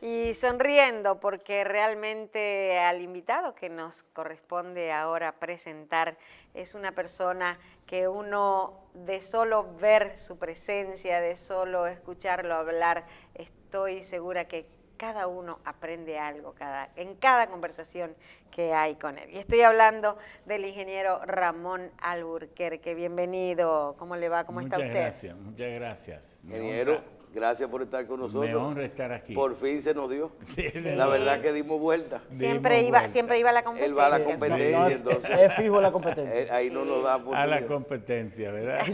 Y sonriendo porque realmente al invitado que nos corresponde ahora presentar es una persona que uno de solo ver su presencia, de solo escucharlo hablar, estoy segura que cada uno aprende algo en cada conversación que hay con él. Y estoy hablando del ingeniero Ramón Alburquerque. Bienvenido. ¿Cómo le va? ¿Cómo está usted? Muchas gracias. Ingeniero, gracias por estar con nosotros. Me honra estar aquí. Por fin se nos dio. Sí. La verdad que dimos vuelta. Siempre iba a la competencia. Él va a la competencia, No, entonces. es fijo la competencia. Ahí no nos da A oportunidad. la competencia, ¿verdad?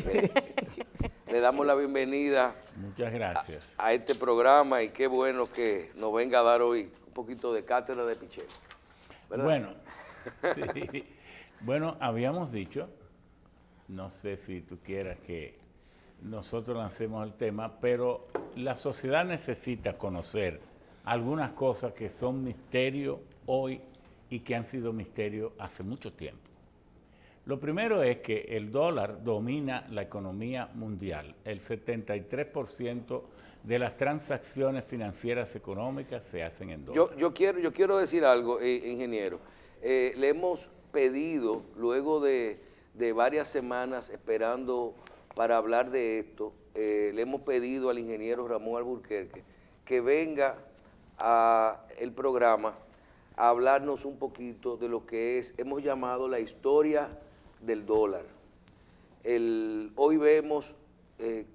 Le damos la bienvenida Muchas gracias. a este programa y qué bueno que nos venga a dar hoy un poquito de cátedra de picheo. ¿Verdad? Bueno, sí. Bueno, habíamos dicho, no sé si tú quieras que nosotros lancemos el tema, pero la sociedad necesita conocer algunas cosas que son misterio hoy y que han sido misterio hace mucho tiempo. Lo primero es que el dólar domina la economía mundial. El 73% de las transacciones financieras económicas se hacen en dólares. Yo quiero decir algo, ingeniero. Le hemos pedido, luego de varias semanas esperando para hablar de esto, le hemos pedido al ingeniero Ramón Alburquerque que venga al programa a hablarnos un poquito de lo que hemos llamado la historia del dólar. Hoy vemos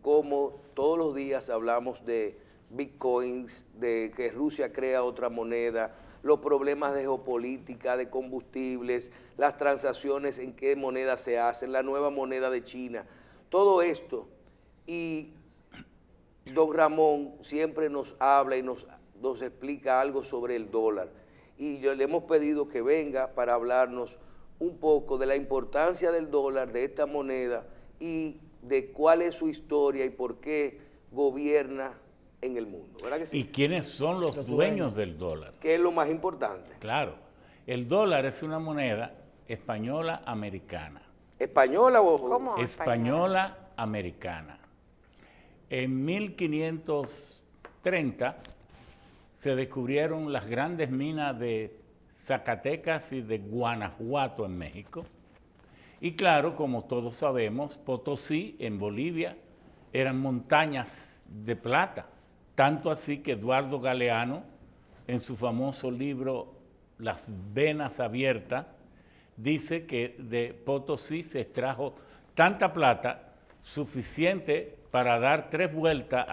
cómo todos los días hablamos de bitcoins, de que Rusia crea otra moneda, los problemas de geopolítica, de combustibles, las transacciones en qué moneda se hacen, la nueva moneda de China, todo esto. Y don Ramón siempre nos habla y nos explica algo sobre el dólar. Y le hemos pedido que venga para hablarnos un poco de la importancia del dólar, de esta moneda y de cuál es su historia y por qué gobierna en el mundo, ¿verdad que sí? ¿Y quiénes son los dueños del dólar? ¿Qué es lo más importante? Claro, el dólar es una moneda española americana. ¿Española o...? ¿Cómo? Española americana. En 1530 se descubrieron las grandes minas de Zacatecas y de Guanajuato en México. Y claro, como todos sabemos, Potosí en Bolivia eran montañas de plata. Tanto así que Eduardo Galeano, en su famoso libro Las venas abiertas, dice que de Potosí se extrajo tanta plata suficiente para dar 3 vueltas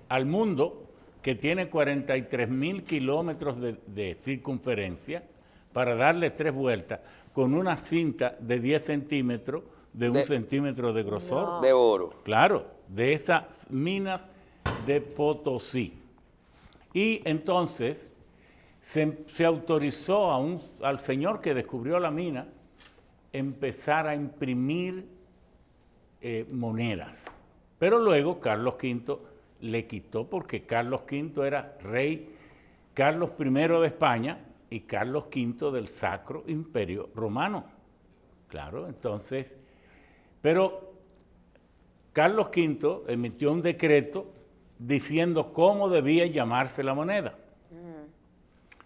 al mundo, que tiene 43,000 kilómetros de circunferencia, para darle 3 vueltas con una cinta de 10 centímetros, de 1 centímetro de grosor. No. De oro. Claro, de esas minas de Potosí. Y entonces se autorizó al señor que descubrió la mina empezar a imprimir monedas. Pero luego Carlos V le quitó, porque Carlos V era rey Carlos I de España y Carlos V del Sacro Imperio Romano. Claro, entonces, pero Carlos V emitió un decreto diciendo cómo debía llamarse la moneda.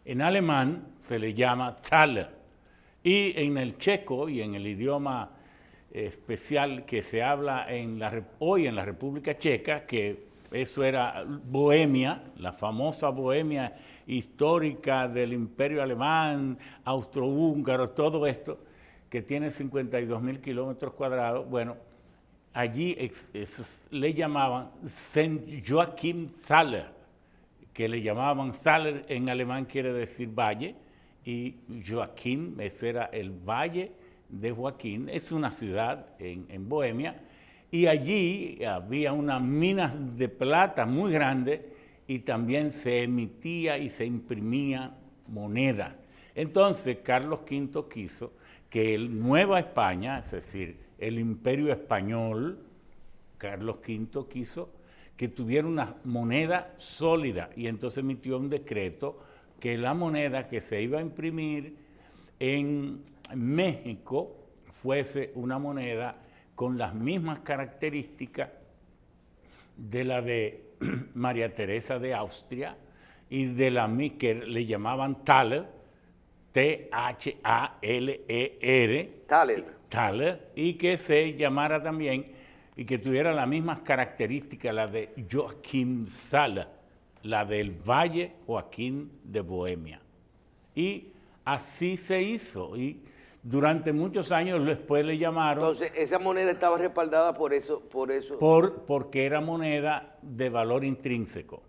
En alemán se le llama Thaler, y en el checo y en el idioma especial que se habla hoy en la República Checa, que eso era Bohemia, la famosa Bohemia histórica del Imperio Alemán, austrohúngaro, todo esto, que tiene 52,000 kilómetros cuadrados. Bueno, allí le llamaban St. Joachim Thaler, que le llamaban Thaler en alemán quiere decir valle, y Joachim, ese era el valle de Joaquín, es una ciudad en Bohemia, y allí había unas minas de plata muy grandes y también se emitía y se imprimía monedas. Entonces Carlos V quiso que Nueva España, es decir, el Imperio Español, Carlos V quiso que tuviera una moneda sólida, y entonces emitió un decreto que la moneda que se iba a imprimir en México fuese una moneda con las mismas características de la de María Teresa de Austria y de la que le llamaban Thaler, T-H-A-L-E-R, Thaler, y que se llamara también y que tuviera las mismas características, la de Joachim Thaler, la del Valle Joaquín de Bohemia. Y así se hizo, y durante muchos años después le llamaron... Entonces, esa moneda estaba respaldada por eso. Porque era moneda de valor intrínseco,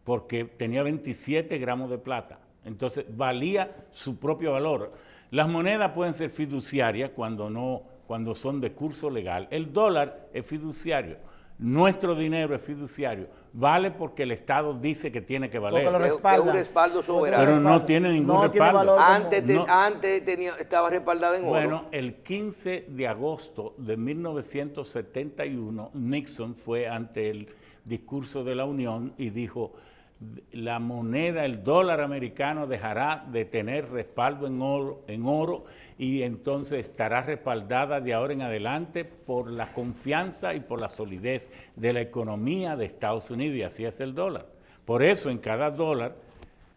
porque tenía 27 gramos de plata. Entonces, valía su propio valor. Las monedas pueden ser fiduciarias cuando son de curso legal. El dólar es fiduciario. Nuestro dinero es fiduciario. Vale porque el Estado dice que tiene que valer. Porque es un respaldo soberano. Pero no tiene ningún respaldo. Antes estaba respaldada en oro. Bueno, el 15 de agosto de 1971, Nixon fue ante el discurso de la Unión y dijo: la moneda, el dólar americano dejará de tener respaldo en oro y entonces estará respaldada de ahora en adelante por la confianza y por la solidez de la economía de Estados Unidos, y así es el dólar. Por eso en cada dólar,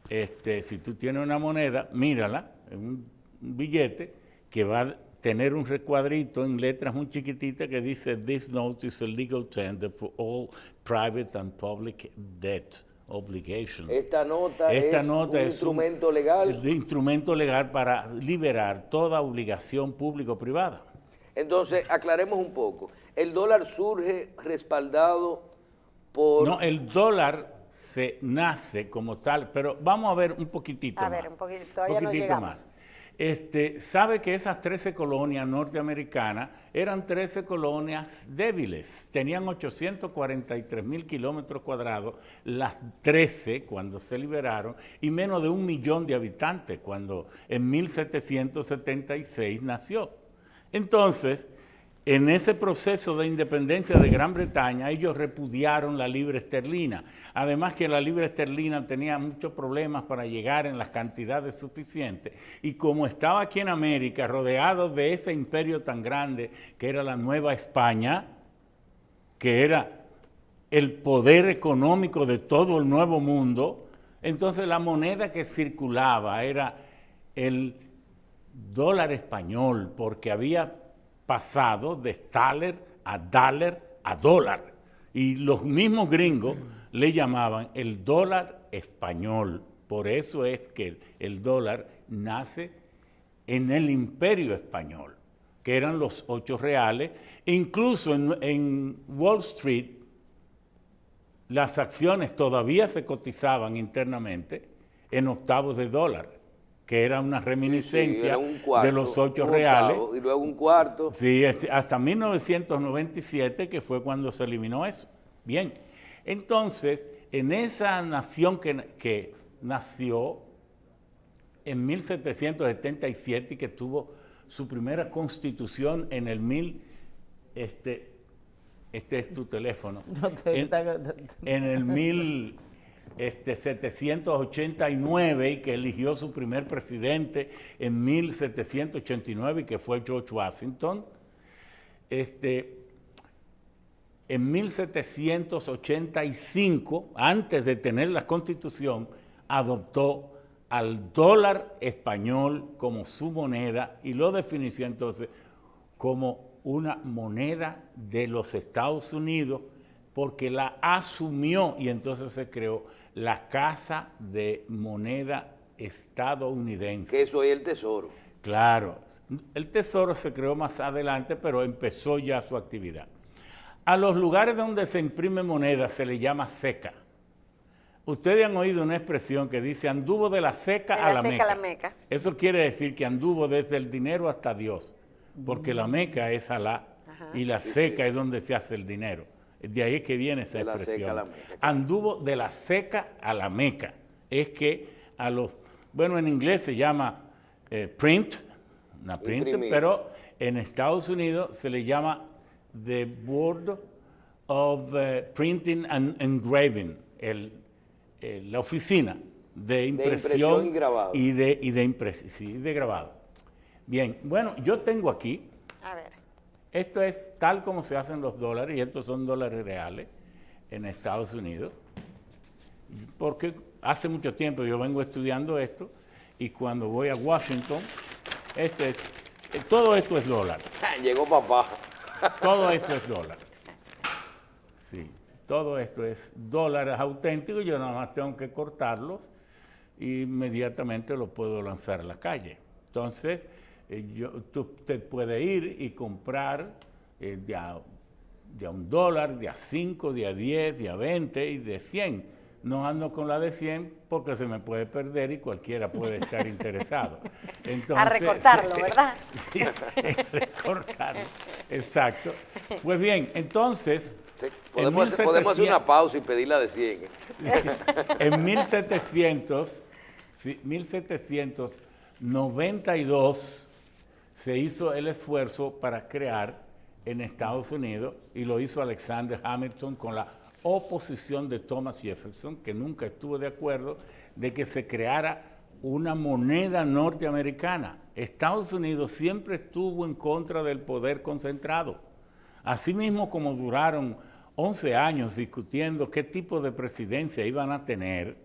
si tú tienes una moneda, mírala, en un billete que va a tener un recuadrito en letras muy chiquititas que dice: "This note is a legal tender for all private and public debt obligation". Esta nota es un instrumento legal. De instrumento legal para liberar toda obligación pública o privada. Entonces, aclaremos un poco. El dólar surge respaldado por... No, el dólar se nace como tal, pero vamos a ver un poquitito más. A ver, un poquito, todavía no llegamos. Más. Sabe que esas 13 colonias norteamericanas eran 13 colonias débiles, tenían 843,000 kilómetros cuadrados, las 13 cuando se liberaron, y menos de 1 millón de habitantes cuando en 1776 nació. Entonces, en ese proceso de independencia de Gran Bretaña, ellos repudiaron la libra esterlina. Además que la libra esterlina tenía muchos problemas para llegar en las cantidades suficientes. Y como estaba aquí en América, rodeado de ese imperio tan grande que era la Nueva España, que era el poder económico de todo el Nuevo Mundo, entonces la moneda que circulaba era el dólar español, porque había pasado de thaler a daler a dólar. Y los mismos gringos le llamaban el dólar español. Por eso es que el dólar nace en el Imperio Español, que eran los 8 reales. Incluso en Wall Street, las acciones todavía se cotizaban internamente en octavos de dólar, que era una reminiscencia era un cuarto, de los 8 reales. Y luego un cuarto. Sí, hasta 1997, que fue cuando se eliminó eso. Bien, entonces, en esa nación que nació en 1777 y que tuvo su primera constitución en el este es tu teléfono, en el 1789, y que eligió su primer presidente en 1789, y que fue George Washington. En 1785, antes de tener la Constitución, adoptó al dólar español como su moneda y lo definió entonces como una moneda de los Estados Unidos, porque la asumió, y entonces se creó la Casa de Moneda Estadounidense. Que eso es el Tesoro. Claro, el Tesoro se creó más adelante, pero empezó ya su actividad. A los lugares donde se imprime moneda se le llama seca. Ustedes han oído una expresión que dice: anduvo de la seca a la Meca. Eso quiere decir que anduvo desde el dinero hasta Dios, porque la Meca es Alá, y la seca es donde se hace el dinero. De ahí es que viene esa expresión. Anduvo de la seca a la Meca. Es que en inglés se llama print, pero en Estados Unidos se le llama the Board of Printing and Engraving, la oficina de impresión y grabado. Y de grabado. Bien, bueno, yo tengo aquí, a ver, esto es tal como se hacen los dólares, y estos son dólares reales en Estados Unidos, porque hace mucho tiempo yo vengo estudiando esto y cuando voy a Washington, todo esto es dólar. Llegó papá. Todo esto es dólar. Sí, todo esto es dólares auténticos, yo nada más tengo que cortarlos e inmediatamente los puedo lanzar a la calle. Entonces, tú te puedes ir y comprar de a $1, de a 5, de a 10, de a 20 y de 100. No ando con la de 100 porque se me puede perder y cualquiera puede estar interesado. Entonces, a recortarlo, ¿verdad? Sí, recortarlo, exacto. Pues bien, entonces... Sí, podemos hacer una pausa y pedir la de 100. En 1792 se hizo el esfuerzo para crear en Estados Unidos, y lo hizo Alexander Hamilton con la oposición de Thomas Jefferson, que nunca estuvo de acuerdo de que se creara una moneda norteamericana. Estados Unidos siempre estuvo en contra del poder concentrado. Asimismo, como duraron 11 años discutiendo qué tipo de presidencia iban a tener,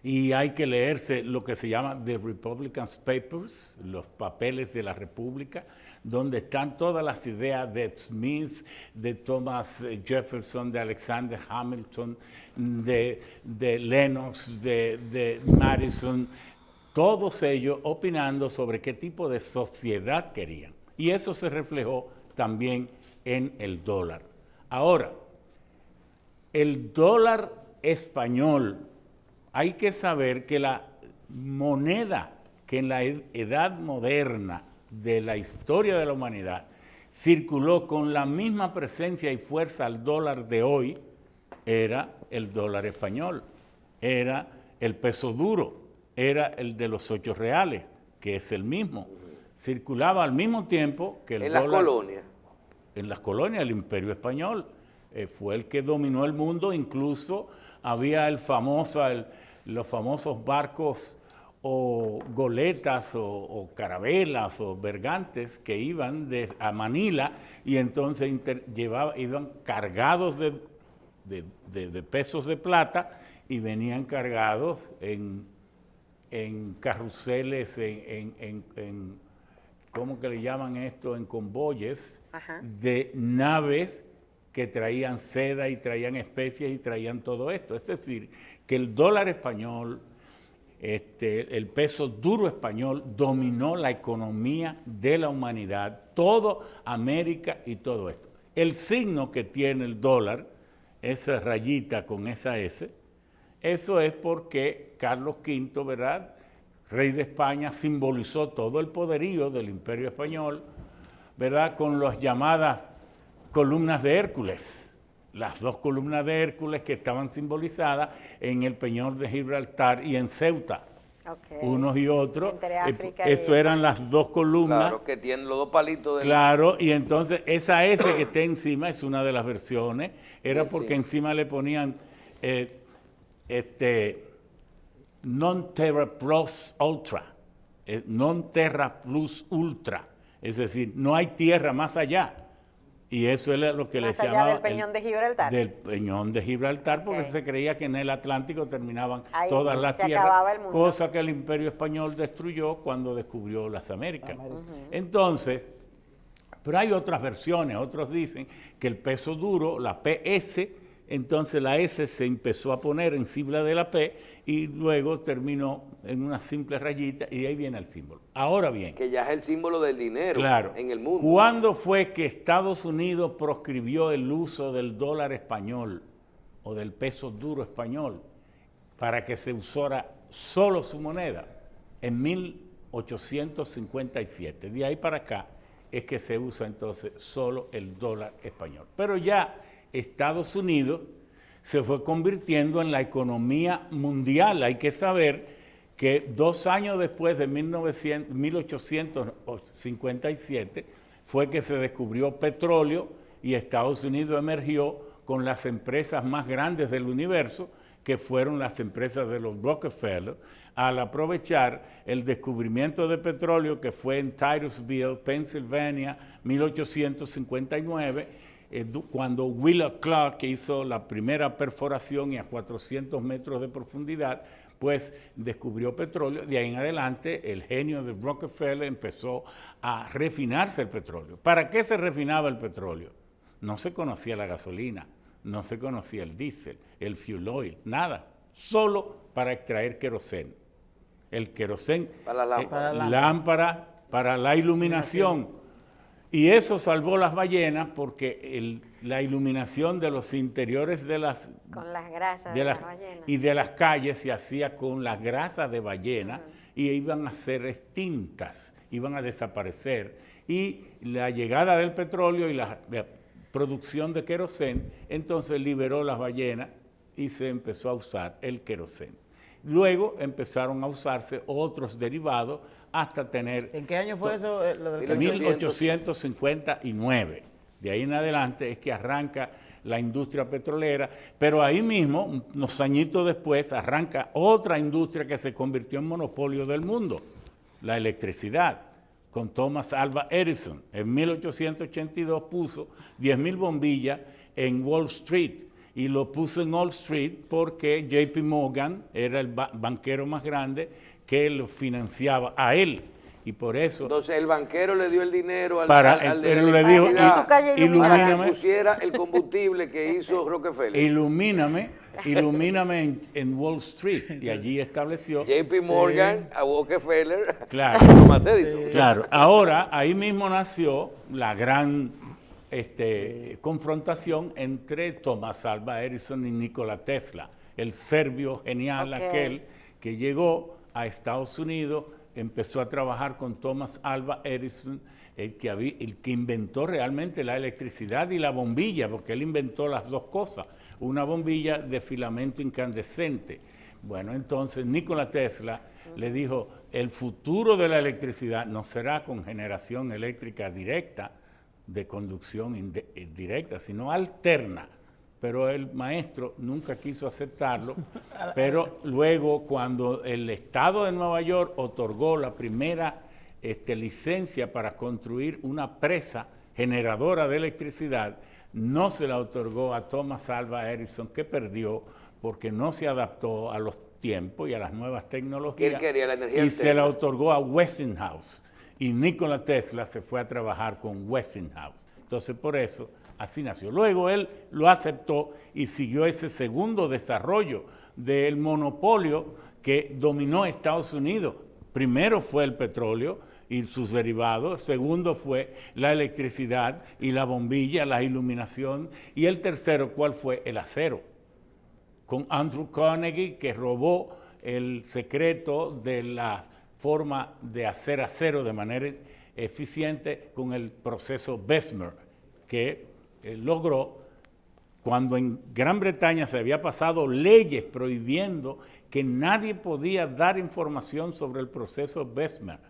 y hay que leerse lo que se llama The Republicans Papers, los papeles de la República, donde están todas las ideas de Smith, de Thomas Jefferson, de Alexander Hamilton, de Lennox, de Madison, todos ellos opinando sobre qué tipo de sociedad querían. Y eso se reflejó también en el dólar. Ahora, el dólar español, hay que saber que la moneda que en la edad moderna de la historia de la humanidad circuló con la misma presencia y fuerza al dólar de hoy era el dólar español, era el peso duro, era el de los 8 reales, que es el mismo. Circulaba al mismo tiempo que el dólar. En las colonias. En las colonias, el Imperio Español fue el que dominó el mundo, incluso había los famosos barcos o goletas o carabelas o bergantes que iban a Manila y entonces iban cargados de pesos de plata y venían cargados en carruseles, ¿cómo que le llaman esto? En convoyes. Ajá. De naves que traían seda y traían especies y traían todo esto. Es decir, que el dólar español, el peso duro español dominó la economía de la humanidad, todo América y todo esto. El signo que tiene el dólar, esa rayita con esa S, eso es porque Carlos V, ¿verdad?, rey de España, simbolizó todo el poderío del Imperio Español, ¿verdad?, con las llamadas columnas de Hércules, las 2 columnas de Hércules que estaban simbolizadas en el Peñón de Gibraltar y en Ceuta. Okay. Unos y otros. Entre África Esto eran las 2 columnas. Claro, que tienen los 2 palitos. Claro, y entonces esa S que está encima es una de las versiones, era porque encima le ponían non terra plus ultra, non terra plus ultra, es decir, no hay tierra más allá. Y eso es lo que le llamaba del Peñón de Gibraltar. Del Peñón de Gibraltar, porque se creía que en el Atlántico terminaban todas las se tierras, acababa el mundo. Cosa que el Imperio Español destruyó cuando descubrió las Américas. Entonces, pero hay otras versiones, otros dicen que el peso duro, la PS, entonces la S se empezó a poner encima de la P y luego terminó en una simple rayita y ahí viene el símbolo. Ahora bien. Que ya es el símbolo del dinero en el mundo. ¿Cuándo fue que Estados Unidos proscribió el uso del dólar español o del peso duro español para que se usara solo su moneda? En 1857. De ahí para acá es que se usa entonces solo el dólar español. Pero ya Estados Unidos se fue convirtiendo en la economía mundial. Hay que saber que 2 años después de 1857 fue que se descubrió petróleo y Estados Unidos emergió con las empresas más grandes del universo, que fueron las empresas de los Rockefeller, al aprovechar el descubrimiento de petróleo que fue en Titusville, Pennsylvania, 1859, cuando Wheeler Clark hizo la primera perforación y a 400 metros de profundidad, pues descubrió petróleo. De ahí en adelante, el genio de Rockefeller empezó a refinarse el petróleo. ¿Para qué se refinaba el petróleo? No se conocía la gasolina, no se conocía el diésel, el fuel oil, nada. Solo para extraer queroseno. El queroseno, para la lámpara, para la iluminación. Y eso salvó las ballenas porque la iluminación de los interiores de las... Con las grasas de las ballenas. Y de las calles se hacía con las grasas de ballena y iban a ser extintas, iban a desaparecer. Y la llegada del petróleo y la producción de queroseno, entonces liberó las ballenas y se empezó a usar el queroseno. Luego empezaron a usarse otros derivados hasta tener... ¿En qué año fue eso? Lo del 1859. De ahí en adelante es que arranca la industria petrolera, pero ahí mismo, unos añitos después, arranca otra industria que se convirtió en monopolio del mundo, la electricidad, con Thomas Alva Edison. En 1882 puso 10,000 bombillas en Wall Street, y lo puso en Wall Street porque JP Morgan era el banquero más grande que lo financiaba a él. Y por eso... Entonces el banquero le dio el dinero al de le dijo, para que pusiera el combustible que hizo Rockefeller. Ilumíname en Wall Street. Y allí estableció... JP Morgan, a Rockefeller, claro, Thomas Edison. Claro, ahora ahí mismo nació la gran... confrontación entre Thomas Alva Edison y Nikola Tesla, el serbio genial aquel que llegó a Estados Unidos, empezó a trabajar con Thomas Alva Edison, el que inventó realmente la electricidad y la bombilla, porque él inventó las dos cosas, una bombilla de filamento incandescente. Bueno, entonces Nikola Tesla le dijo, el futuro de la electricidad no será con generación eléctrica directa, de conducción directa, sino alterna. Pero el maestro nunca quiso aceptarlo, pero luego cuando el Estado de Nueva York otorgó la primera licencia para construir una presa generadora de electricidad, no se la otorgó a Thomas Alva Edison, que perdió porque no se adaptó a los tiempos y a las nuevas tecnologías. Él quería la energía y se la otorgó a Westinghouse. Y Nikola Tesla se fue a trabajar con Westinghouse. Entonces, por eso, así nació. Luego él lo aceptó y siguió ese segundo desarrollo del monopolio que dominó Estados Unidos. Primero fue el petróleo y sus derivados. Segundo fue la electricidad y la bombilla, la iluminación. Y el tercero, ¿cuál fue? El acero. Con Andrew Carnegie, que robó el secreto de la forma de hacer acero de manera eficiente con el proceso Bessemer, que logró, cuando en Gran Bretaña se había pasado leyes prohibiendo que nadie podía dar información sobre el proceso Bessemer.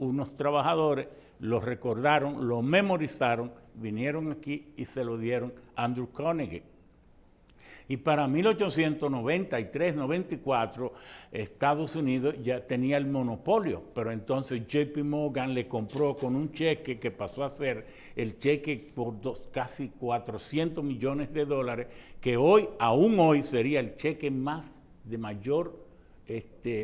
Unos trabajadores lo recordaron, lo memorizaron, vinieron aquí y se lo dieron a Andrew Carnegie. Y para 1893-94, Estados Unidos ya tenía el monopolio, pero entonces JP Morgan le compró con un cheque que pasó a ser el cheque por casi 400 millones de dólares, que hoy, aún hoy, sería el cheque más de mayor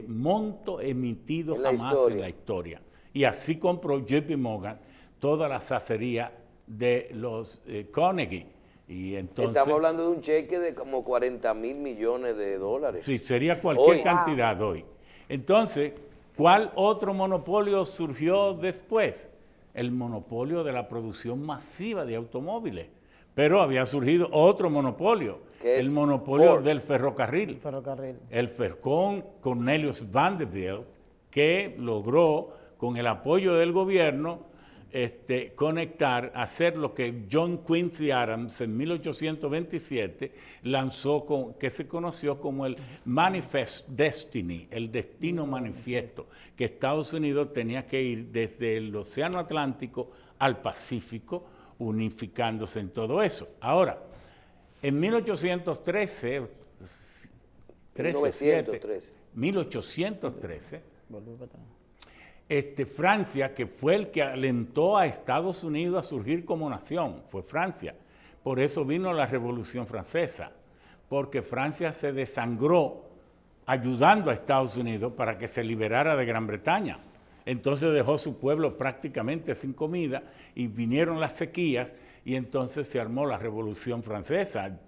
monto emitido jamás en la historia. Y así compró JP Morgan toda la acería de los Carnegie. Y entonces, estamos hablando de un cheque de como 40,000 millones de dólares. Sí, sería cualquier cantidad hoy. Entonces, ¿cuál otro monopolio surgió después? El monopolio de la producción masiva de automóviles. Pero había surgido otro monopolio, el monopolio Ford. Del ferrocarril. El Fercon Cornelius Vanderbilt, que logró, con el apoyo del gobierno, conectar, hacer lo que John Quincy Adams en 1827 lanzó, que se conoció como el Manifest Destiny, el destino manifiesto, que Estados Unidos tenía que ir desde el Océano Atlántico al Pacífico, unificándose en todo eso. Ahora, en 1813, 1813, Francia, que fue el que alentó a Estados Unidos a surgir como nación, fue Francia, por eso vino la Revolución Francesa, porque Francia se desangró ayudando a Estados Unidos para que se liberara de Gran Bretaña. Entonces dejó su pueblo prácticamente sin comida y vinieron las sequías y entonces se armó la Revolución Francesa.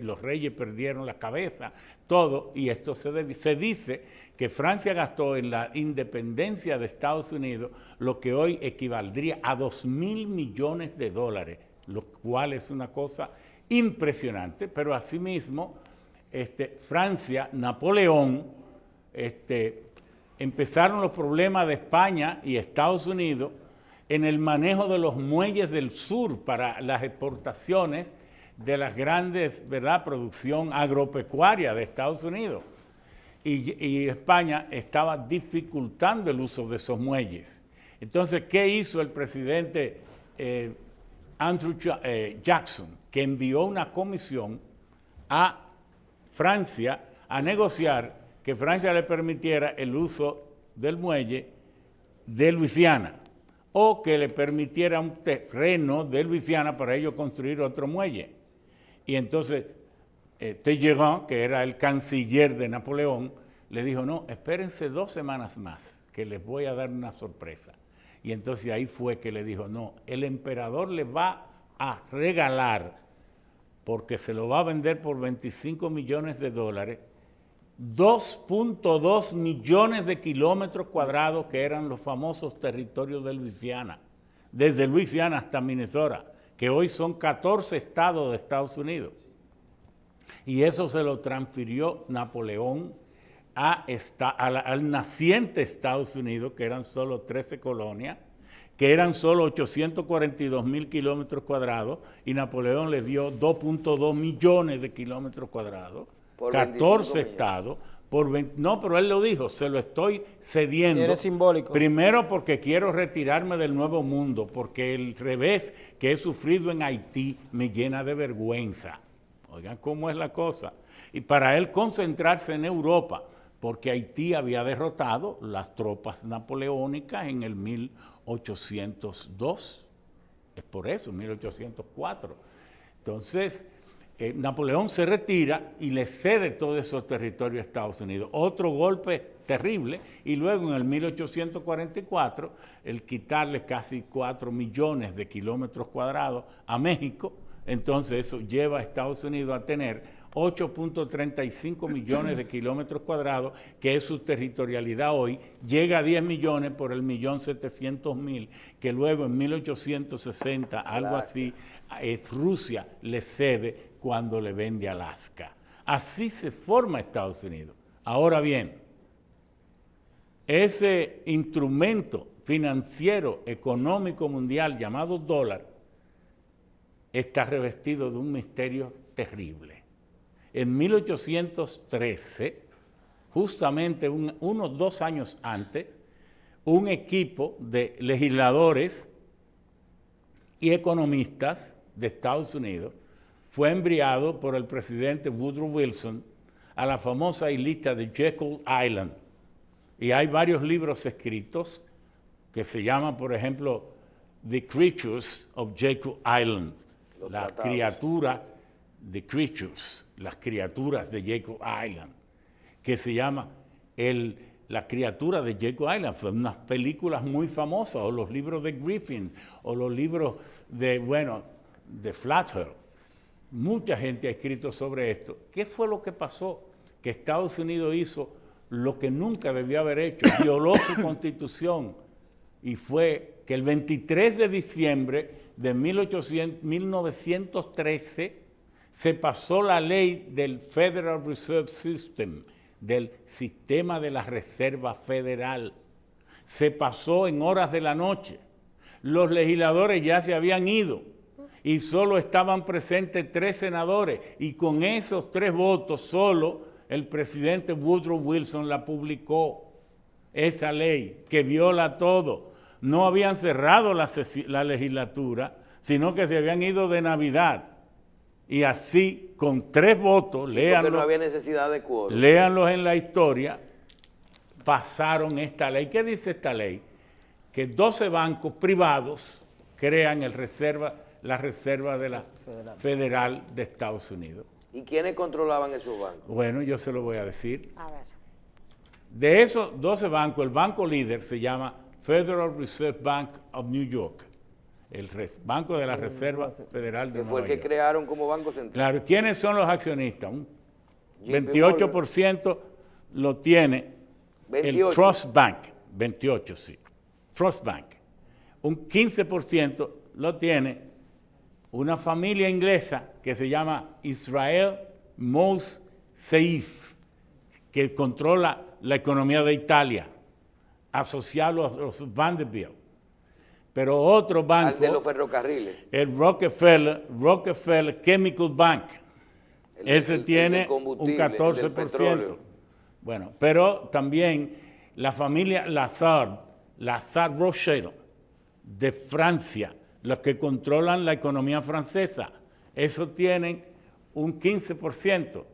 Los reyes perdieron la cabeza, todo, y esto se dice que Francia gastó en la independencia de Estados Unidos lo que hoy equivaldría a 2.000 millones de dólares, lo cual es una cosa impresionante, pero asimismo Francia, Napoleón, empezaron los problemas de España y Estados Unidos en el manejo de los muelles del sur para las exportaciones de las grandes, ¿verdad?, producción agropecuaria de Estados Unidos. Y España estaba dificultando el uso de esos muelles. Entonces, ¿qué hizo el presidente Andrew Jackson? Que envió una comisión a Francia a negociar que Francia le permitiera el uso del muelle de Luisiana o que le permitiera un terreno de Luisiana para ellos construir otro muelle. Y entonces Talleyrand, que era el canciller de Napoleón, le dijo, no, espérense 2 semanas más, que les voy a dar una sorpresa. Y entonces ahí fue que le dijo, no, el emperador le va a regalar, porque se lo va a vender por 25 millones de dólares, 2.2 millones de kilómetros cuadrados que eran los famosos territorios de Luisiana, desde Luisiana hasta Minnesota, que hoy son 14 estados de Estados Unidos. Y eso se lo transfirió Napoleón al naciente Estados Unidos, que eran solo 13 colonias, que eran solo 842.000 kilómetros cuadrados, y Napoleón le dio 2.2 millones de kilómetros cuadrados, por 14 estados, no, pero él lo dijo, se lo estoy cediendo. Eres simbólico. Primero porque quiero retirarme del Nuevo Mundo, porque el revés que he sufrido en Haití me llena de vergüenza. Oigan cómo es la cosa. Y para él concentrarse en Europa, porque Haití había derrotado las tropas napoleónicas en el 1802. Es por eso, 1804. Entonces, Napoleón se retira y le cede todos esos territorios a Estados Unidos. Otro golpe terrible, y luego en el 1844, el quitarle casi 4 millones de kilómetros cuadrados a México, entonces eso lleva a Estados Unidos a tener 8.35 millones de kilómetros cuadrados, que es su territorialidad hoy, llega a 10 millones por el 1.700.000, que luego en 1860, algo así, Rusia le cede cuando le vende Alaska. Así se forma Estados Unidos. Ahora bien, ese instrumento financiero, económico mundial llamado dólar, está revestido de un misterio terrible. En 1813, justamente unos 2 años antes, un equipo de legisladores y economistas de Estados Unidos fue enviado por el presidente Woodrow Wilson a la famosa islita de Jekyll Island. Y hay varios libros escritos que se llaman, por ejemplo, The Creatures of Jekyll Island, la criatura de Creatures, las criaturas de Jekyll Island, que se llama La criatura de Jekyll Island. Fue unas películas muy famosas, o los libros de Griffin, o los libros de Flathall. Mucha gente ha escrito sobre esto. ¿Qué fue lo que pasó? Que Estados Unidos hizo lo que nunca debió haber hecho, violó su constitución, y fue que el 23 de diciembre de 1913 se pasó la ley del Federal Reserve System, del sistema de la Reserva Federal. Se pasó en horas de la noche. Los legisladores ya se habían ido y solo estaban presentes 3 senadores, y con esos 3 votos solo el presidente Woodrow Wilson la publicó, esa ley que viola todo. No habían cerrado la legislatura, sino que se habían ido de Navidad. Y así, con 3 votos, léanlo, no había necesidad de quórum. Léanlos en la historia, pasaron esta ley. ¿Qué dice esta ley? Que 12 bancos privados crean la Reserva de la Federal de Estados Unidos. ¿Y quiénes controlaban esos bancos? Bueno, yo se lo voy a decir. A ver. De esos 12 bancos, el banco líder se llama Federal Reserve Bank of New York, el Banco de la Reserva Federal de Que fue Nueva el que York. crearon como Banco Central. Claro, ¿quiénes son los accionistas? Un JP 28% lo tiene 28. el Trust Bank, 28 sí, Trust Bank. Un 15% lo tiene una familia inglesa que se llama Israel Mose Seif, que controla la economía de Italia, asociado a los Vanderbilt. Pero otro banco, Al de los ferrocarriles. el Rockefeller Chemical Bank, ese tiene del un combustible, el del 14%. petróleo. Bueno, pero también la familia Lazard Rothschild de Francia, los que controlan la economía francesa, eso tienen un 15%.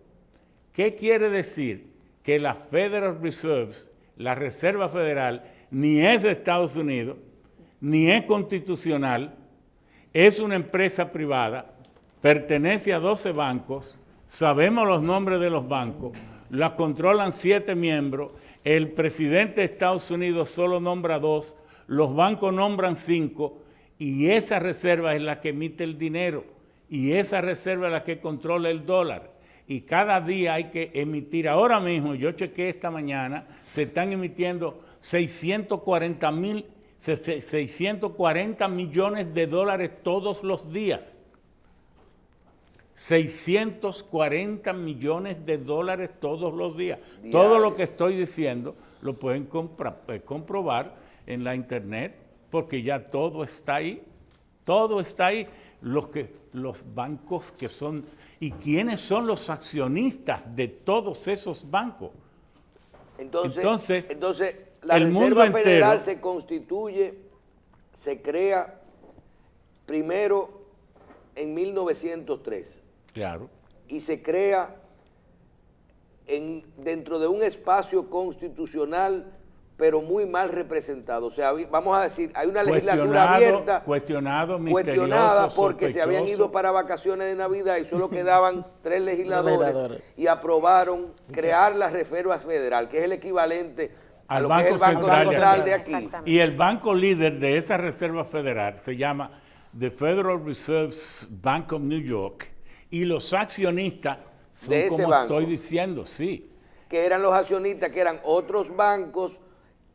¿Qué quiere decir? Que la Federal Reserve, la Reserva Federal, ni es de Estados Unidos, ni es constitucional, es una empresa privada, pertenece a 12 bancos, sabemos los nombres de los bancos, la controlan 7 miembros, el presidente de Estados Unidos solo nombra 2, los bancos nombran 5, y esa reserva es la que emite el dinero, y esa reserva es la que controla el dólar. Y cada día hay que emitir, ahora mismo, yo chequeé esta mañana, se están emitiendo 640 millones de dólares todos los días. 640 millones de dólares todos los días. Diario. Todo lo que estoy diciendo lo pueden comprobar en la internet, porque ya todo está ahí. Todo está ahí. Los bancos que son, ¿y quiénes son los accionistas de todos esos bancos? Entonces la el mundo Reserva Federal entero se constituye, se crea primero en 1903 Claro. y se crea dentro de un espacio constitucional, pero muy mal representado. O sea, vamos a decir, hay una legislatura abierta, cuestionada cuestionada porque se habían ido para vacaciones de Navidad y solo quedaban 3 legisladores y aprobaron crear la Reserva Federal, que es el equivalente a lo que es el Banco Central de aquí. Exactamente. Y el banco líder de esa Reserva Federal se llama The Federal Reserve Bank of New York, y los accionistas son De ese como banco. estoy diciendo, sí. Que eran los accionistas, que eran otros bancos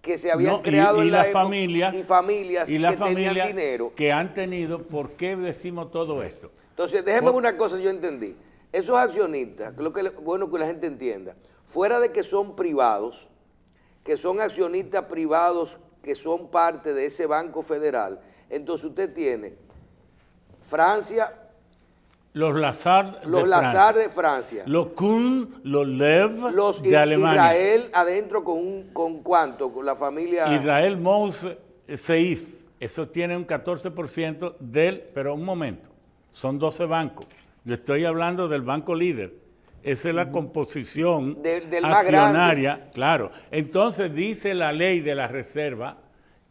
que se habían No, creado en la las época, familias, y familias que tenían dinero. que han tenido. ¿Por qué decimos todo esto? Entonces, déjeme una cosa, yo entendí. Esos accionistas, bueno que la gente entienda, fuera de que son privados, que son accionistas privados que son parte de ese Banco Federal, entonces usted tiene Francia, Los Lazard de Francia, los Kuhn, los Lev los de Alemania. Israel adentro con ¿cuánto? Con la familia... Israel Mose Seif, eso tiene un 14% pero un momento, son 12 bancos. Yo estoy hablando del banco líder. Esa es la composición Del más accionaria, grande. claro. Entonces dice la ley de la reserva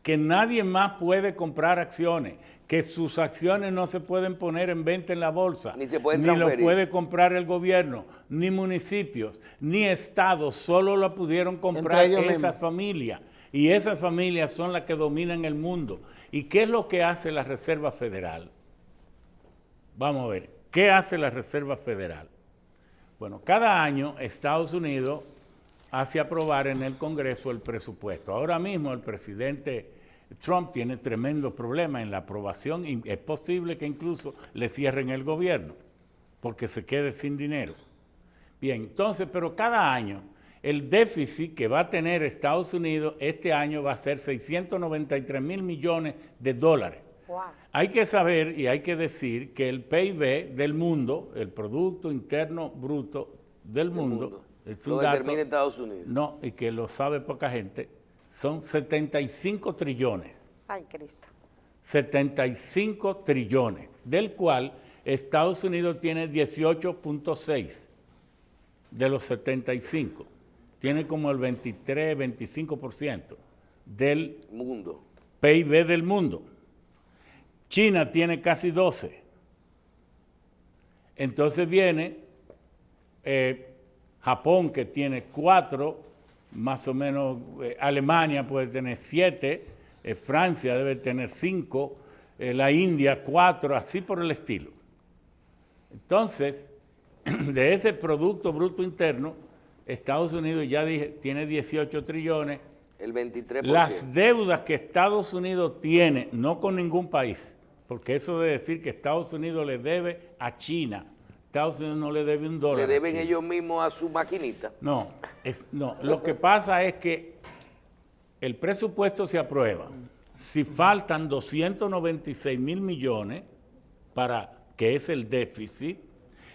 que nadie más puede comprar acciones, que sus acciones no se pueden poner en venta en la bolsa, Ni se pueden lo transferir. puede comprar el gobierno, ni municipios, ni estados, solo la pudieron comprar Entre ellos esas mismos. familias. Y esas familias son las que dominan el mundo. ¿Y qué es lo que hace la Reserva Federal? Vamos a ver, ¿qué hace la Reserva Federal? Bueno, cada año Estados Unidos hace aprobar en el Congreso el presupuesto. Ahora mismo el presidente Trump tiene tremendo problema en la aprobación y es posible que incluso le cierren el gobierno porque se quede sin dinero. Bien, entonces, pero cada año el déficit que va a tener Estados Unidos este año va a ser 693 mil millones de dólares. Wow. Hay que saber y hay que decir que el PIB del mundo, el Producto Interno Bruto del mundo, es un Lo dato, determina Estados Unidos. no, y que lo sabe poca gente, son 75 trillones. Ay, Cristo. 75 trillones, del cual Estados Unidos tiene 18.6 de los 75. Tiene como el 23, 25% del Mundo. PIB del mundo. China tiene casi 12. Entonces viene Japón, que tiene 4, más o menos. Alemania puede tener 7, Francia debe tener 5, la India 4, así por el estilo. Entonces, de ese Producto Bruto Interno, Estados Unidos, ya dije, tiene 18 trillones. El 23%. Las deudas que Estados Unidos tiene, no con ningún país, porque eso de decir que Estados Unidos le debe a China, Estados Unidos no le debe un dólar. ¿Le deben ellos mismos a su maquinita? No, no. Lo que pasa es que el presupuesto se aprueba. Si faltan 296,000 millones para que es el déficit,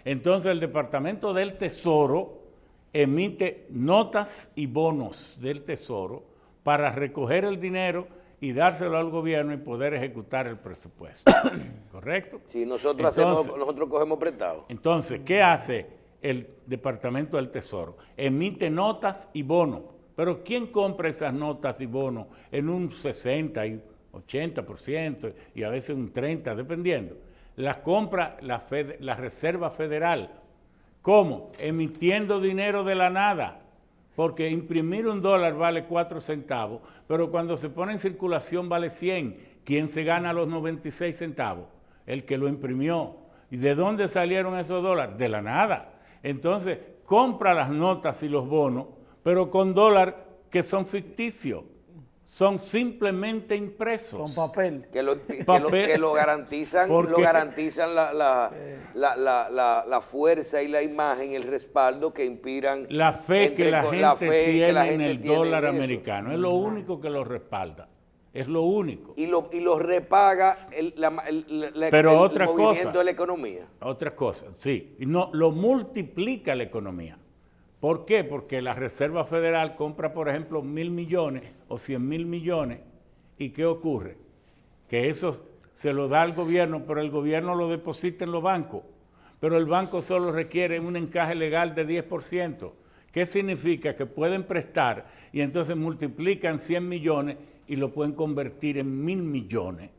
entonces el Departamento del Tesoro emite notas y bonos del Tesoro para recoger el dinero y dárselo al gobierno y poder ejecutar el presupuesto. ¿Correcto? Sí, nosotros cogemos prestado. Entonces, ¿qué hace el Departamento del Tesoro? Emite notas y bonos. Pero ¿quién compra esas notas y bonos en un 60 y 80% y a veces un 30%, dependiendo? Las compra la Reserva Federal. ¿Cómo? Emitiendo dinero de la nada. Porque imprimir $1 vale 4 centavos, pero cuando se pone en circulación vale 100. ¿Quién se gana los 96 centavos? El que lo imprimió. ¿Y de dónde salieron esos dólares? De la nada. Entonces, compra las notas y los bonos, pero con dólares que son ficticios. Son simplemente impresos. Con papel. Que lo garantizan, la fuerza y la imagen, el respaldo que inspiran. La fe que la gente tiene en el dólar americano. Es lo único que lo respalda. Es lo único. Y lo repaga el movimiento de la economía. Otra cosa, sí. No, lo multiplica la economía. ¿Por qué? Porque la Reserva Federal compra, por ejemplo, 1,000 millones o 100,000 millones. ¿Y qué ocurre? Que eso se lo da al gobierno, pero el gobierno lo deposita en los bancos. Pero el banco solo requiere un encaje legal de 10%. ¿Qué significa? Que pueden prestar y entonces multiplican 100 millones y lo pueden convertir en 1,000 millones.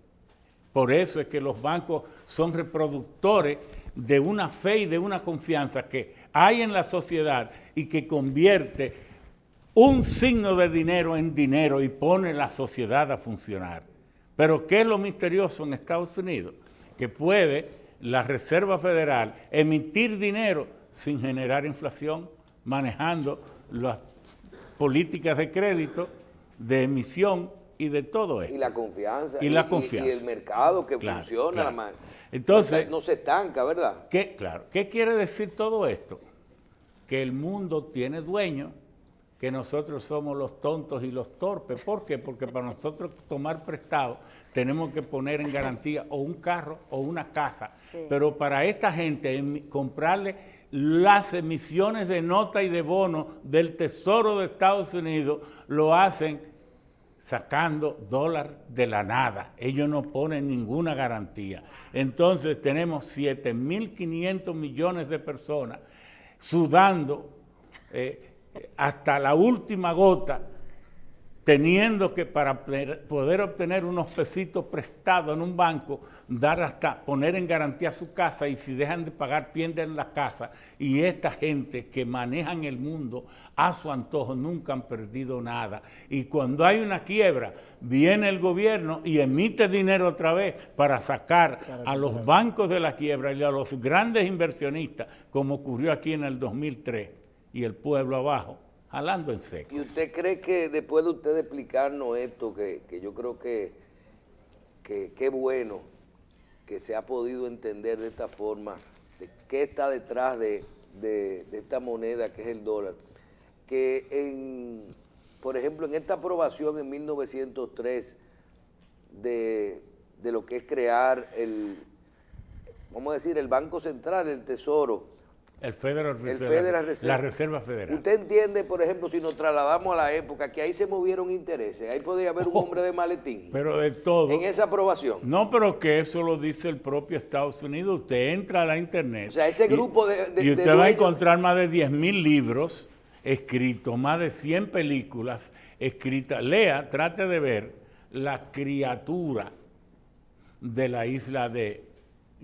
Por eso es que los bancos son reproductores de una fe y de una confianza que hay en la sociedad y que convierte un signo de dinero en dinero y pone la sociedad a funcionar. Pero ¿qué es lo misterioso en Estados Unidos? Que puede la Reserva Federal emitir dinero sin generar inflación, manejando las políticas de crédito, de emisión y de todo esto. Y la confianza. Y la confianza. Y el mercado que funciona. Claro. Entonces, no se estanca, ¿verdad? ¿Qué quiere decir todo esto? Que el mundo tiene dueños, que nosotros somos los tontos y los torpes. ¿Por qué? Porque para nosotros tomar prestado tenemos que poner en garantía o un carro o una casa. Sí. Pero para esta gente comprarle las emisiones de nota y de bono del Tesoro de Estados Unidos lo hacen sacando dólar de la nada. Ellos no ponen ninguna garantía. Entonces tenemos 7,500 millones de personas sudando hasta la última gota, teniendo que para poder obtener unos pesitos prestados en un banco, dar hasta poner en garantía su casa, y si dejan de pagar pierden la casa. Y esta gente que manejan el mundo a su antojo nunca han perdido nada. Y cuando hay una quiebra, viene el gobierno y emite dinero otra vez para sacar a los bancos de la quiebra y a los grandes inversionistas, como ocurrió aquí en el 2003, y el pueblo abajo, jalando en seco. ¿Y usted cree que después de usted explicarnos esto, que yo creo que qué bueno que se ha podido entender de esta forma, de qué está detrás de esta moneda que es el dólar, que por ejemplo, en esta aprobación en 1903 de lo que es crear vamos a decir, el Banco Central, el Tesoro, el Federal Reserve, la Reserva Federal. ¿Usted entiende, por ejemplo, si nos trasladamos a la época, que ahí se movieron intereses? Ahí podría haber un hombre de maletín. Pero de todo. En esa aprobación. No, pero que eso lo dice el propio Estados Unidos. Usted entra a la internet. O sea, ese grupo y usted va a encontrar más de 10,000 libros escritos, más de 100 películas escritas. Lea, trate de ver la criatura de la isla de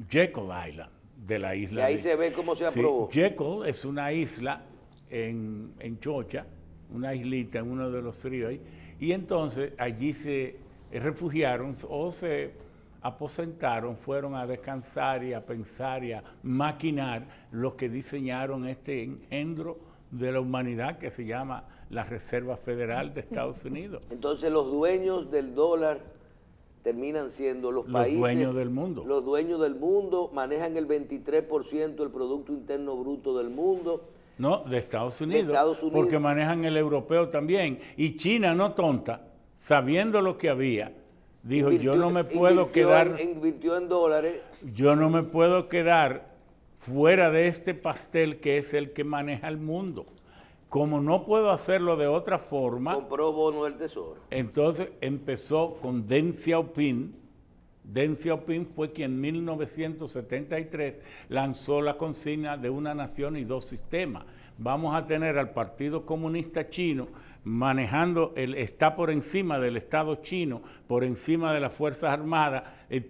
Jekyll Island, de la isla Y ahí de, se ve cómo se sí, aprobó. Jekyll es una isla en Georgia, una islita en uno de los ríos ahí, y entonces allí se refugiaron o se aposentaron, fueron a descansar y a pensar y a maquinar los que diseñaron este engendro de la humanidad que se llama la Reserva Federal de Estados Unidos. Entonces los dueños del dólar terminan siendo los países. Los dueños del mundo. Los dueños del mundo manejan el 23% del Producto Interno Bruto del mundo. No, de Estados Unidos, Estados Unidos. porque manejan el europeo también. Y China, no tonta, sabiendo lo que había, dijo, yo no me puedo quedar... Invirtió en dólares. Yo no me puedo quedar fuera de este pastel que es el que maneja el mundo. Como no puedo hacerlo de otra forma, Compró bonos del Tesoro. entonces empezó con Deng Xiaoping. Deng Xiaoping fue quien en 1973 lanzó la consigna de una nación y dos sistemas. Vamos a tener al Partido Comunista Chino manejando, está por encima del Estado chino, por encima de las Fuerzas Armadas,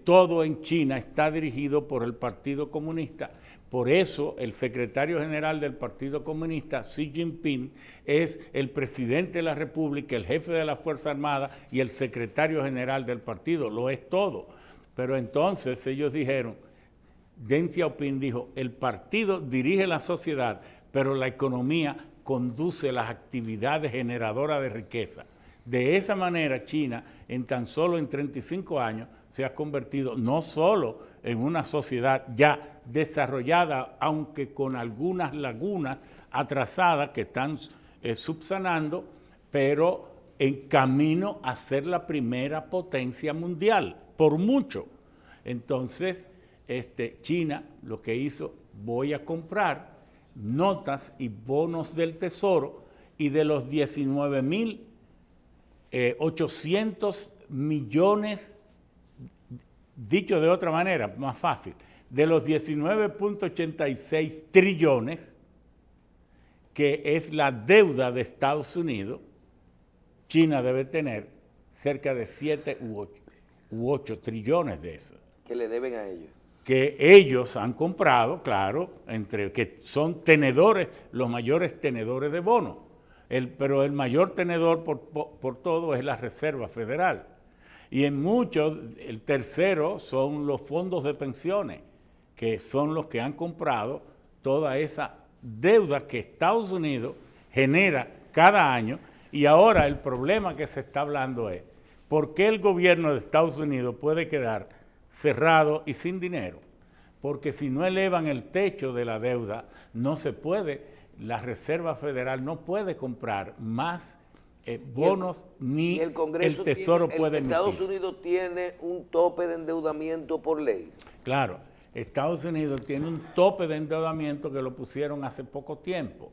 todo en China está dirigido por el Partido Comunista. Por eso el secretario general del Partido Comunista, Xi Jinping, es el presidente de la República, el jefe de las Fuerzas Armadas y el secretario general del partido, lo es todo. Pero entonces ellos dijeron, Deng Xiaoping dijo, el partido dirige la sociedad, pero la economía conduce las actividades generadoras de riqueza. De esa manera China, en tan solo en 35 años, se ha convertido no solo en una sociedad ya desarrollada, aunque con algunas lagunas atrasadas que están subsanando, pero en camino a ser la primera potencia mundial, por mucho. Entonces, China lo que hizo, voy a comprar notas y bonos del Tesoro, y de los 19.800 millones, dicho de otra manera, más fácil, de los 19.86 trillones, que es la deuda de Estados Unidos, China debe tener cerca de 7 u 8 trillones de eso. Que le deben a ellos. Que ellos han comprado, claro, que son tenedores, los mayores tenedores de bonos. Pero el mayor tenedor por todo es la Reserva Federal. Y en muchos, el tercero son los fondos de pensiones, que son los que han comprado toda esa deuda que Estados Unidos genera cada año. Y ahora el problema que se está hablando es, ¿por qué el gobierno de Estados Unidos puede quedar cerrado y sin dinero? Porque si no elevan el techo de la deuda, no se puede, la Reserva Federal no puede comprar más bonos, ni el Tesoro puede emitir. Estados Unidos tiene un tope de endeudamiento por ley. Claro, Estados Unidos tiene un tope de endeudamiento que lo pusieron hace poco tiempo.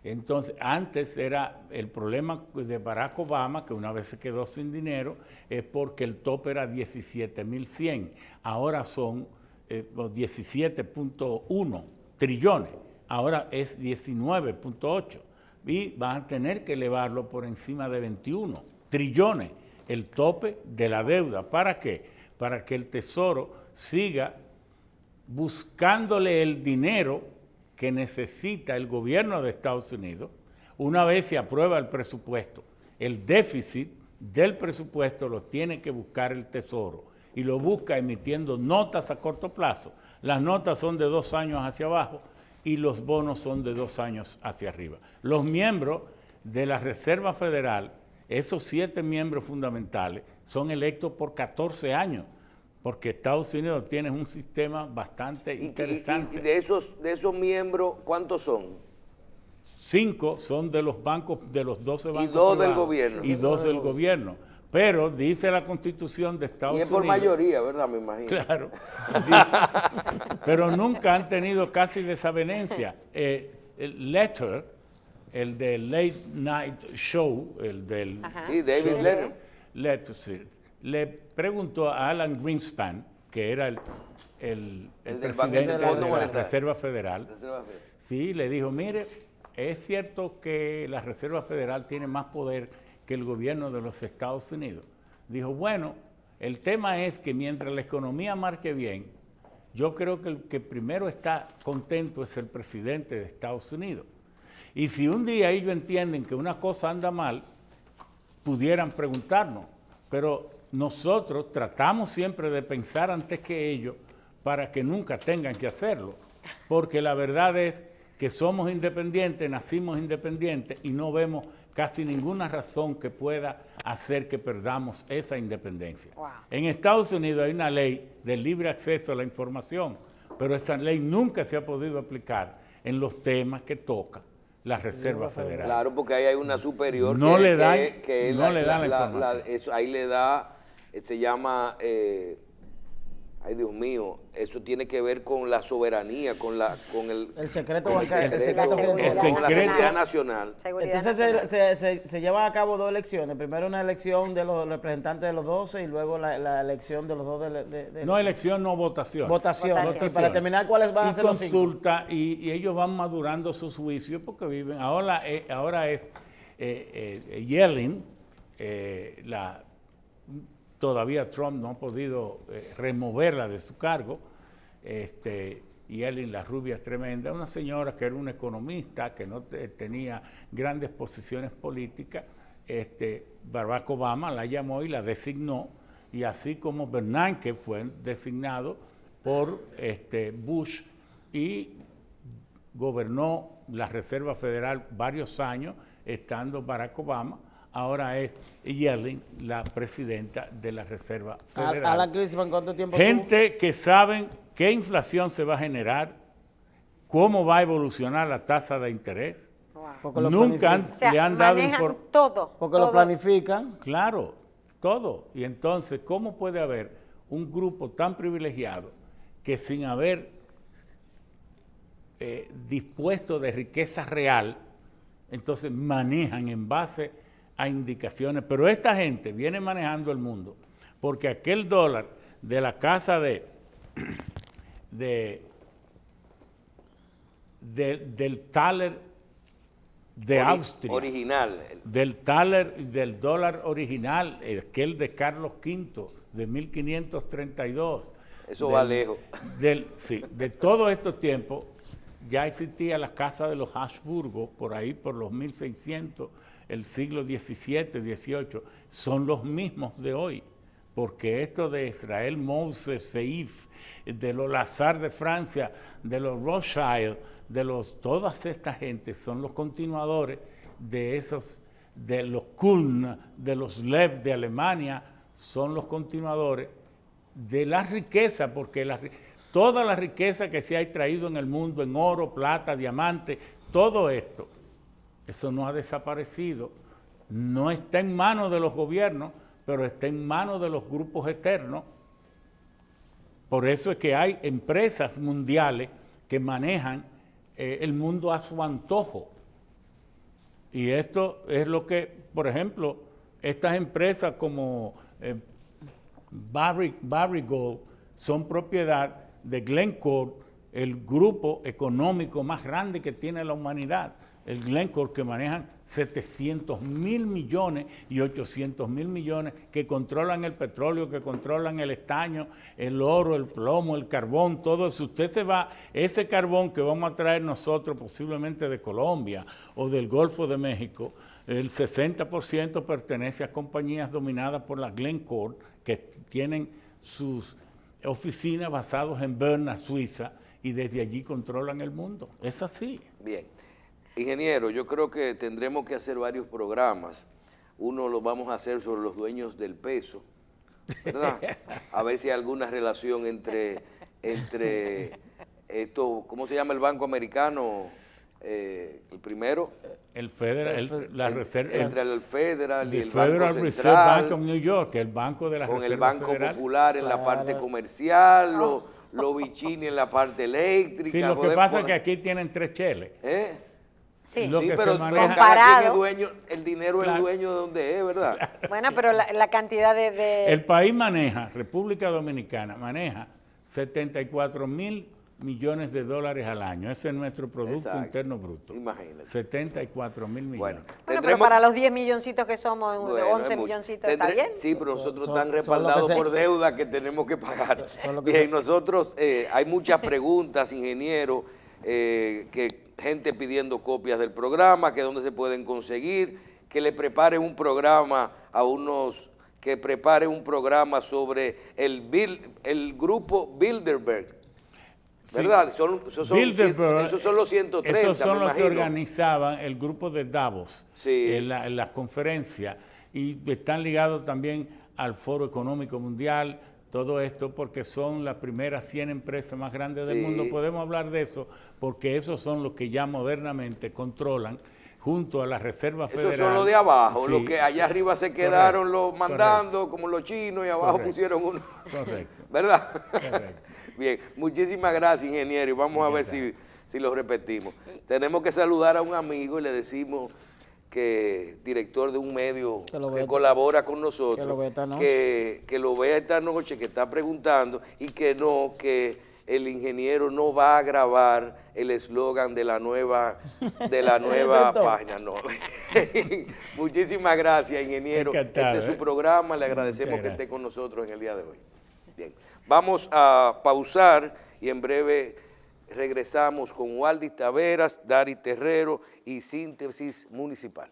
Entonces, antes era el problema de Barack Obama, que una vez se quedó sin dinero, es porque el tope era 17.100. Ahora son 17.1 trillones. Ahora es 19.8. Y van a tener que elevarlo por encima de 21 trillones, el tope de la deuda. ¿Para qué? Para que el Tesoro siga buscándole el dinero que necesita el gobierno de Estados Unidos. Una vez se aprueba el presupuesto, el déficit del presupuesto lo tiene que buscar el Tesoro, y lo busca emitiendo notas a corto plazo. Las notas son de 2 años hacia abajo y los bonos son de 2 años hacia arriba. Los miembros de la Reserva Federal, esos 7 miembros fundamentales, son electos por 14 años, porque Estados Unidos tiene un sistema bastante interesante. ¿Y de esos miembros, cuántos son? 5 son de los bancos, de los 12 bancos y 2 del privados, gobierno. Y 2 del gobierno. Pero dice la Constitución de Estados Unidos... Y es por mayoría, ¿verdad? Me imagino. Claro. Dice, pero nunca han tenido casi desavenencia. El Letter, el del Late Night Show, el del... Ajá. Sí, David Letterman. Letter, sí, le preguntó a Alan Greenspan, que era el presidente de la Reserva Federal, sí, le dijo, mire, es cierto que la Reserva Federal tiene más poder que el gobierno de los Estados Unidos. Dijo, bueno, El tema es que mientras la economía marche bien, yo creo que el que primero está contento es el presidente de Estados Unidos. Y si un día ellos entienden que una cosa anda mal, pudieran preguntarnos. Pero nosotros tratamos siempre de pensar antes que ellos para que nunca tengan que hacerlo. Porque la verdad es que somos independientes, nacimos independientes y no vemos casi ninguna razón que pueda hacer que perdamos esa independencia. Wow. En Estados Unidos hay una ley del libre acceso a la información, pero esa ley nunca se ha podido aplicar en los temas que toca la Reserva Federal. Claro, porque ahí hay una superior no que, le dan, que es no le dan la información. eso, ahí le da, se llama, ay Dios mío, eso tiene que ver con la soberanía, con el secreto bancario, el secreto, con la seguridad nacional. Seguridad Entonces nacional. se llevan a cabo dos elecciones. Primero una elección de los representantes de los 12 y luego la elección de los dos de No elección, no votación. votación. Sí, para determinar cuáles van a ser los cinco. Consulta y ellos van madurando sus juicios porque viven. Ahora es Yellen, todavía Trump no ha podido removerla de su cargo. Yellen, la rubia es tremenda, una señora que era una economista, que no tenía grandes posiciones políticas. Barack Obama la llamó y la designó, y así como Bernanke fue designado por Bush y gobernó la Reserva Federal varios años, estando Barack Obama. Ahora es Yellen la presidenta de la Reserva Federal. Alan Greenspan, ¿cuánto tiempo Gente que saben qué inflación se va a generar, cómo va a evolucionar la tasa de interés. Wow. Nunca le han dado manejan todo. Porque todo. lo planifican. Claro, todo. Y entonces, ¿cómo puede haber un grupo tan privilegiado que sin haber dispuesto de riqueza real, entonces manejan en base a indicaciones? Pero esta gente viene manejando el mundo porque aquel dólar de la casa del Thaler de Austria, original, del dólar original, aquel de Carlos V de 1532. Eso va lejos. Sí, de todos estos tiempos ya existía la casa de los Habsburgo por ahí por los 1600, el siglo XVII, XVIII, son los mismos de hoy, porque esto de Israel Moses Seif, de los Lazar de Francia, de los Rothschild, todas estas gentes son los continuadores de esos, de los Kulm, de los Lev de Alemania, son los continuadores de la riqueza, porque toda la riqueza que se ha extraído en el mundo, en oro, plata, diamante, todo esto, eso no ha desaparecido, no está en manos de los gobiernos, pero está en manos de los grupos externos. Por eso es que hay empresas mundiales que manejan el mundo a su antojo. Y esto es lo que, por ejemplo, estas empresas como Barrick Gold son propiedad de Glencore, el grupo económico más grande que tiene la humanidad. El Glencore, que manejan 700 mil millones y 800 mil millones, que controlan el petróleo, que controlan el estaño, el oro, el plomo, el carbón, todo eso. Usted se va, ese carbón que vamos a traer nosotros posiblemente de Colombia o del Golfo de México, el 60% pertenece a compañías dominadas por la Glencore, que tienen sus oficinas basadas en Berna, Suiza, y desde allí controlan el mundo. Es así. Bien. Ingeniero, yo creo que tendremos que hacer varios programas. Uno lo vamos a hacer sobre los dueños del peso, ¿verdad? A ver si hay alguna relación entre esto, ¿cómo se llama el banco americano? El primero. El Federal, la Reserva. Entre el Federal y el Federal Banco Reserve Central. Bank of New York, el banco de la con Reserva el Banco Federal. Popular en la parte comercial, los Vicini en la parte eléctrica. Sí, lo que pasa es que aquí tienen tres cheles. Sí, Lo que pero se maneja, cada quien es dueño, el dinero es el dueño de donde es, ¿verdad? Bueno, pero la cantidad de... El país maneja, República Dominicana maneja 74,000 millones de dólares al año. Ese es nuestro Producto Exacto. Interno Bruto. Imagínate. 74 mil millones. Bueno, Bueno, pero para los 10 milloncitos que somos, Bueno, 11 es mucho. milloncitos, ¿está bien? Sí, pero nosotros Son- están son lo que respaldados se- por deuda que tenemos que pagar. son lo que Bien, se- nosotros, hay muchas preguntas, ingeniero, que gente pidiendo copias del programa, que dónde se pueden conseguir, que le preparen un programa a unos, que prepare un programa sobre el grupo Bilderberg. ¿Verdad? Esos son los 130, esos son me los que imagino. organizaban el grupo de Davos Sí. en las conferencias y están ligados también al Foro Económico Mundial, todo esto porque son las primeras 100 empresas más grandes del Sí. mundo. Podemos hablar de eso porque esos son los que ya modernamente controlan junto a la Reserva Federal. Esos son los de abajo, Sí. los que allá arriba se quedaron Correcto, los mandando, como los chinos, y abajo Correcto. pusieron uno. Correcto. ¿Verdad? Correcto. Bien, muchísimas gracias, ingeniero, y vamos a ver si lo repetimos. Tenemos que saludar a un amigo y le decimos que director de un medio Que lo que vea- colabora con nosotros, que lo vea esta noche. que lo vea esta noche, que está preguntando, y que el ingeniero no va a grabar el eslogan de la nueva página, no. Muchísimas gracias, ingeniero. Encantado, Este es su ¿eh? programa, le agradecemos Muchas que esté gracias. con nosotros en el día de hoy. Bien, vamos a pausar y en breve regresamos con Waldis Taveras, Dari Terrero y Síntesis Municipal.